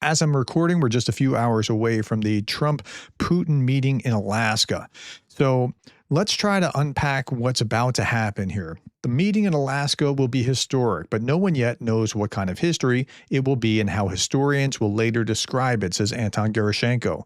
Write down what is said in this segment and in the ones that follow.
As I'm recording, we're just a few hours away from the Trump-Putin meeting in Alaska. So let's try to unpack what's about to happen here. The meeting in Alaska will be historic, but no one yet knows what kind of history it will be and how historians will later describe it, says Anton Gerashenko.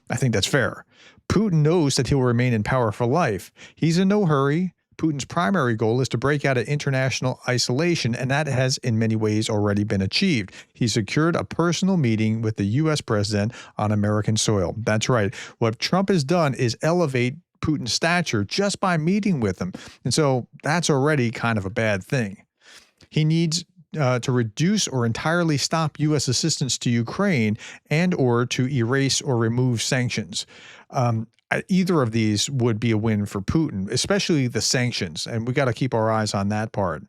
I think that's fair. Putin knows that he'll remain in power for life. He's in no hurry. Putin's primary goal is to break out of international isolation, and that has in many ways already been achieved. He secured a personal meeting with the U.S. president on American soil. That's right. What Trump has done is elevate Putin's stature just by meeting with him. And so that's already kind of a bad thing. He needs to reduce or entirely stop U.S. assistance to Ukraine and or to erase or remove sanctions. Either of these would be a win for Putin, especially the sanctions, and we got to keep our eyes on that part.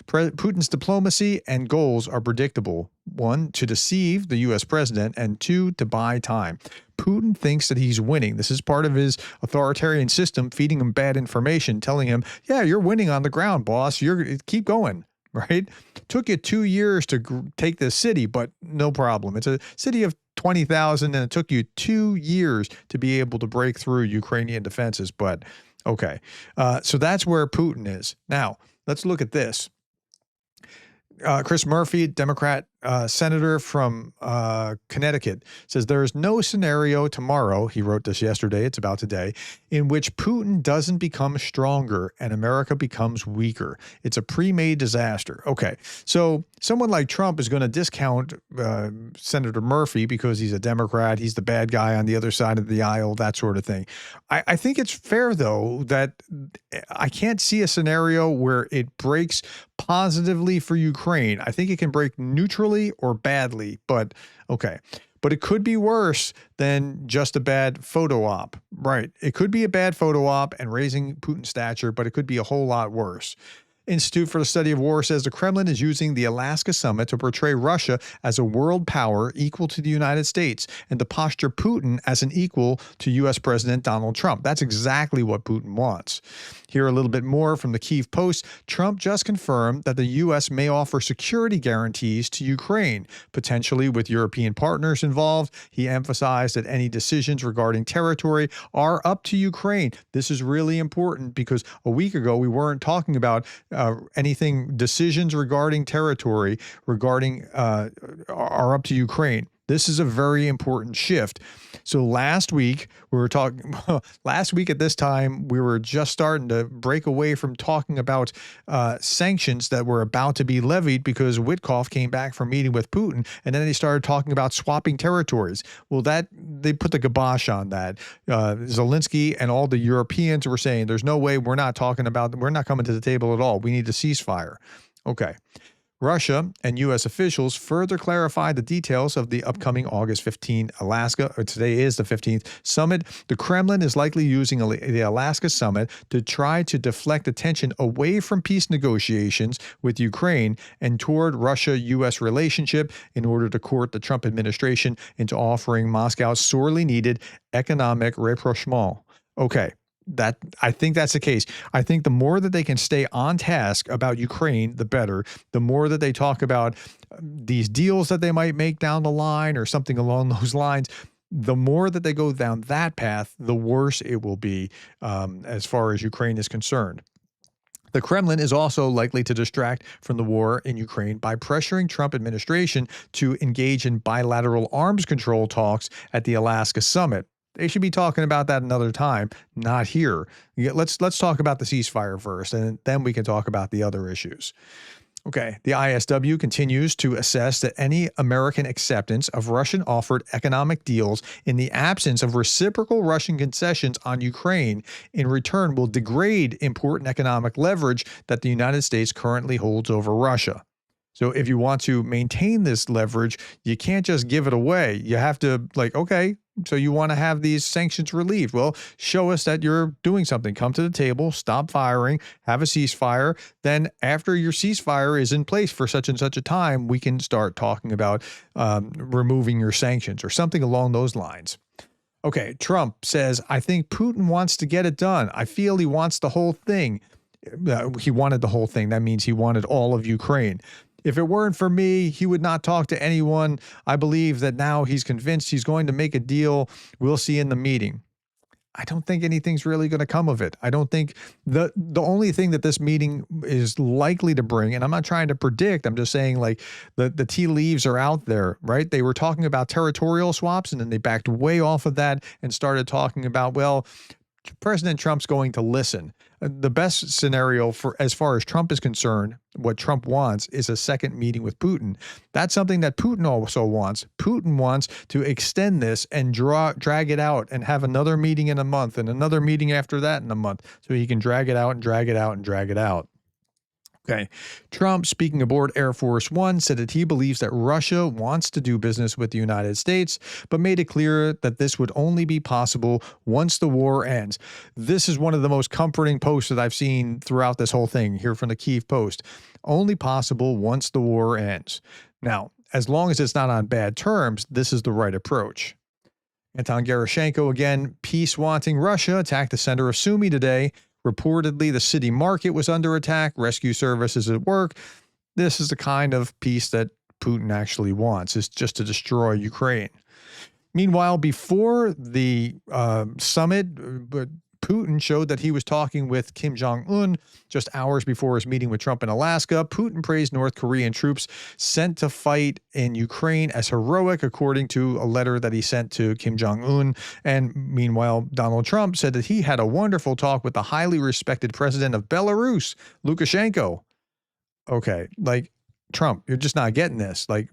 Putin's diplomacy and goals are predictable. One, to deceive the U.S. president, and two, to buy time. Putin thinks that he's winning. This is part of his authoritarian system, feeding him bad information, telling him, yeah, you're winning on the ground, boss. Keep going. Right? Took you 2 years to take this city, but no problem. It's a city of 20,000, and it took you 2 years to be able to break through Ukrainian defenses. But okay, so that's where Putin is. Now, let's look at this. Chris Murphy, Democrat senator from Connecticut, says there is no scenario tomorrow, he wrote this yesterday, it's about today, in which Putin doesn't become stronger and America becomes weaker. It's a pre-made disaster. Okay, so someone like Trump is going to discount Senator Murphy because he's a Democrat, he's the bad guy on the other side of the aisle, that sort of thing. I think it's fair, though, that I can't see a scenario where it breaks positively for Ukraine. I think it can break neutrally or badly, but okay. But it could be worse than just a bad photo op. Right. It could be a bad photo op and raising Putin's stature, but it could be a whole lot worse. Institute for the Study of War says the Kremlin is using the Alaska summit to portray Russia as a world power equal to the United States and to posture Putin as an equal to U.S. President Donald Trump. That's exactly what Putin wants. Here a little bit more from the Kyiv Post. Trump just confirmed that the U.S. may offer security guarantees to Ukraine, potentially with European partners involved. He emphasized that any decisions regarding territory are up to Ukraine. This is really important because a week ago we weren't talking about decisions regarding territory are up to Ukraine. This is a very important shift. So last week at this time, we were just starting to break away from talking about sanctions that were about to be levied because Witkoff came back from meeting with Putin, and then they started talking about swapping territories. Well, they put the kibosh on that. Zelensky and all the Europeans were saying, there's no way, we're not coming to the table at all. We need a ceasefire. Okay. Russia and U.S. officials further clarified the details of the upcoming August 15 Alaska, or today is the 15th, summit. The Kremlin is likely using the Alaska summit to try to deflect attention away from peace negotiations with Ukraine and toward Russia-U.S. relationship in order to court the Trump administration into offering Moscow sorely needed economic rapprochement. Okay. I think that's the case. I think the more that they can stay on task about Ukraine, the better. The more that they talk about these deals that they might make down the line or something along those lines, the more that they go down that path, the worse it will be as far as Ukraine is concerned. The Kremlin is also likely to distract from the war in Ukraine by pressuring Trump administration to engage in bilateral arms control talks at the Alaska summit. They should be talking about that another time, not here. Let's talk about the ceasefire first, and then we can talk about the other issues. Okay, the ISW continues to assess that any American acceptance of Russian-offered economic deals in the absence of reciprocal Russian concessions on Ukraine in return will degrade important economic leverage that the United States currently holds over Russia. So if you want to maintain this leverage, you can't just give it away. You have to, okay, so you want to have these sanctions relieved. Well, show us that you're doing something. Come to the table, stop firing, have a ceasefire. Then after your ceasefire is in place for such and such a time, we can start talking about removing your sanctions or something along those lines. Okay, Trump says, I think Putin wants to get it done. I feel he wants the whole thing. He wanted the whole thing. That means he wanted all of Ukraine. If it weren't for me, he would not talk to anyone. I believe that now he's convinced he's going to make a deal. We'll see in the meeting. I don't think anything's really going to come of it. I don't think the only thing that this meeting is likely to bring, and I'm not trying to predict, I'm just saying like the tea leaves are out there, right? They were talking about territorial swaps and then they backed way off of that and started talking about, well, President Trump's going to listen. The best scenario for as far as Trump is concerned, what Trump wants is a second meeting with Putin. That's something that Putin also wants. Putin wants to extend this and drag it out and have another meeting in a month and another meeting after that in a month so he can drag it out and drag it out and drag it out. Okay. Trump, speaking aboard Air Force One, said that he believes that Russia wants to do business with the United States, but made it clear that this would only be possible once the war ends. This is one of the most comforting posts that I've seen throughout this whole thing here from the Kyiv Post. Only possible once the war ends. Now, as long as it's not on bad terms, this is the right approach. Anton Gerashenko, again, peace-wanting Russia, attacked the center of Sumy today. Reportedly, the city market was under attack, rescue services at work. This is the kind of peace that Putin actually wants, is just to destroy Ukraine. Meanwhile, before the summit, Putin showed that he was talking with Kim Jong-un just hours before his meeting with Trump in Alaska. Putin praised North Korean troops sent to fight in Ukraine as heroic, according to a letter that he sent to Kim Jong-un. And meanwhile, Donald Trump said that he had a wonderful talk with the highly respected president of Belarus, Lukashenko. Okay, like, Trump, you're just not getting this. Like,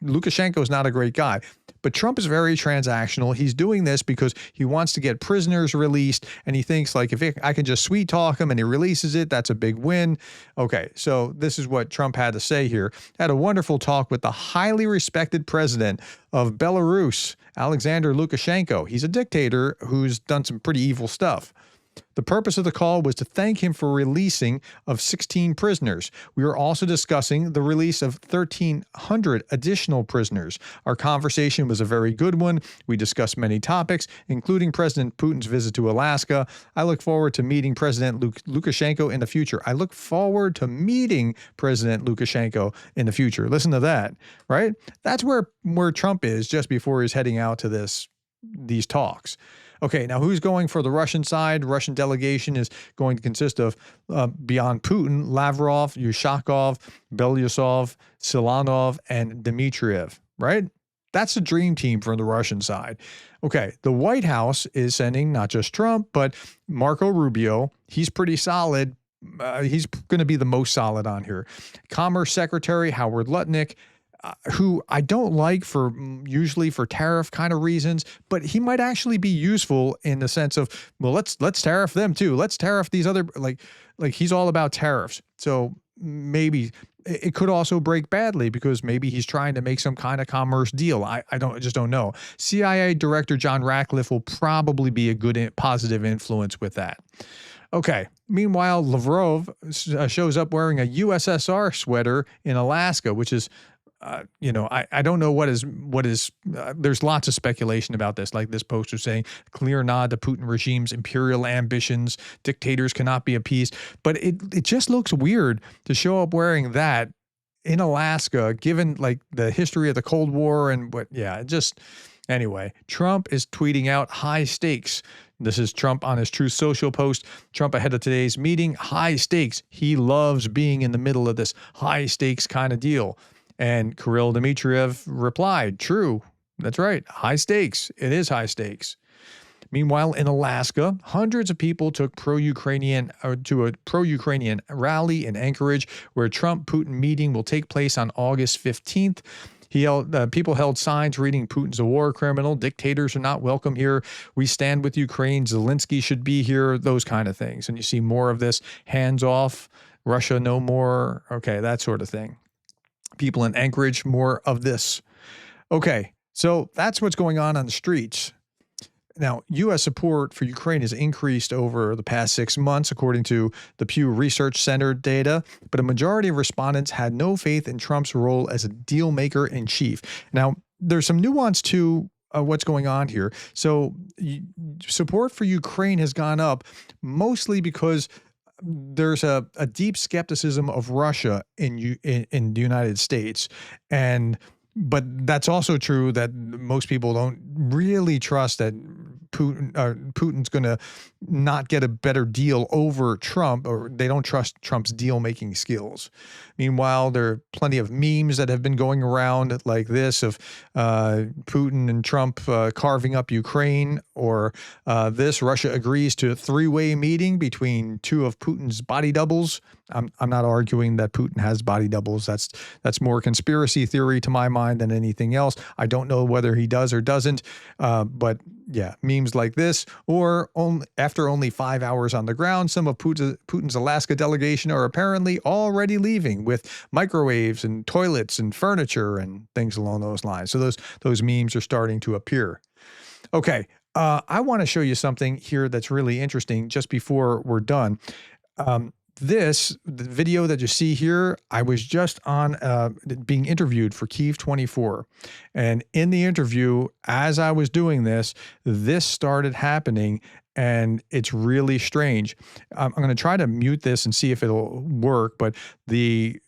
Lukashenko is not a great guy, but Trump is very transactional. He's doing this because he wants to get prisoners released, and he thinks like if I can just sweet talk him and he releases it, that's a big win. Okay, so this is what Trump had to say here. Had a wonderful talk with the highly respected president of Belarus, Alexander Lukashenko. He's a dictator who's done some pretty evil stuff. The purpose of the call was to thank him for releasing of 16 prisoners. We were also discussing the release of 1,300 additional prisoners. Our conversation was a very good one. We discussed many topics, including President Putin's visit to Alaska. I look forward to meeting President Lukashenko in the future. I look forward to meeting President Lukashenko in the future. Listen to that, right? That's where Trump is just before he's heading out to these talks. Okay, now who's going for the Russian side? Russian delegation is going to consist of, beyond Putin, Lavrov, Ushakov, Belyusov, Silanov, and Dmitriev, right? That's the dream team from the Russian side. Okay, the White House is sending not just Trump, but Marco Rubio. He's pretty solid. He's going to be the most solid on here. Commerce Secretary Howard Lutnick, who I don't like usually for tariff kind of reasons, but he might actually be useful in the sense of, well, let's tariff them too. Let's tariff these other, like he's all about tariffs. So maybe it could also break badly because maybe he's trying to make some kind of commerce deal. I just don't know. CIA Director John Ratcliffe will probably be a good positive influence with that. Okay. Meanwhile, Lavrov shows up wearing a USSR sweater in Alaska, which is, I don't know what is, there's lots of speculation about this, like this poster saying clear nod to Putin regime's imperial ambitions, dictators cannot be appeased. But it just looks weird to show up wearing that in Alaska, given like the history of the Cold War and anyway, Trump is tweeting out high stakes. This is Trump on his Truth Social post. Trump ahead of today's meeting, high stakes. He loves being in the middle of this high stakes kind of deal. And Kirill Dmitriev replied, true, that's right, high stakes. It is high stakes. Meanwhile, in Alaska, hundreds of people took to a pro-Ukrainian rally in Anchorage, where a Trump-Putin meeting will take place on August 15th. People held signs reading Putin's a war criminal. Dictators are not welcome here. We stand with Ukraine. Zelensky should be here. Those kind of things. And you see more of this. Hands off. Russia no more. Okay, that sort of thing. People in Anchorage, more of this. Okay, so that's what's going on the streets. Now, U.S. support for Ukraine has increased over the past 6 months, according to the Pew Research Center data, but a majority of respondents had no faith in Trump's role as a deal maker in chief. Now, there's some nuance to what's going on here. So support for Ukraine has gone up mostly because there's a deep skepticism of Russia in the United States, and but that's also true that most people don't really trust that Putin's going to not get a better deal over Trump, or they don't trust Trump's deal making skills. Meanwhile, there are plenty of memes that have been going around like this of Putin and Trump carving up Ukraine, or this Russia agrees to a three-way meeting between two of Putin's body doubles. I'm not arguing that Putin has body doubles. That's more conspiracy theory to my mind than anything else. I don't know whether he does or doesn't, but yeah, memes like this, or after only 5 hours on the ground, some of Putin's Alaska delegation are apparently already leaving with microwaves and toilets and furniture and things along those lines. So those memes are starting to appear. Okay, I want to show you something here that's really interesting just before we're done. The video that you see here, I was just on being interviewed for Kyiv 24. And in the interview, as I was doing this started happening, and it's really strange. I'm going to try to mute this and see if it'll work, but the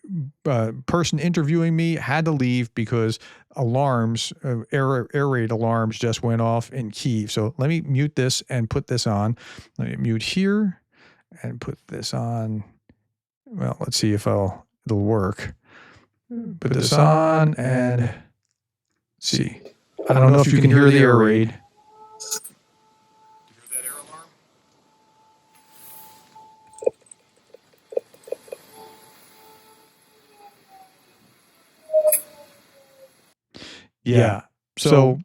person interviewing me had to leave because alarms, air raid alarms just went off in Kyiv. So let me mute this and put this on. Let me mute here and put this on. Well, let's see if it'll work. Put this on and see. I don't know if you can hear the air raid. You hear that air alarm? Yeah. So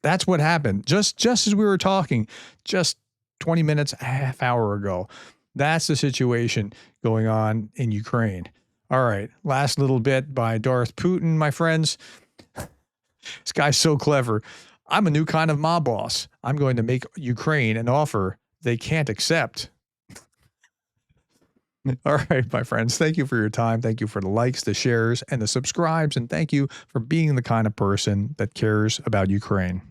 that's what happened. Just as we were talking, just 20 minutes, a half hour ago. That's the situation going on in Ukraine. All right. Last little bit by Darth Putin, my friends. This guy's so clever. I'm a new kind of mob boss. I'm going to make Ukraine an offer they can't accept. All right, my friends. Thank you for your time. Thank you for the likes, the shares, and the subscribes. And thank you for being the kind of person that cares about Ukraine.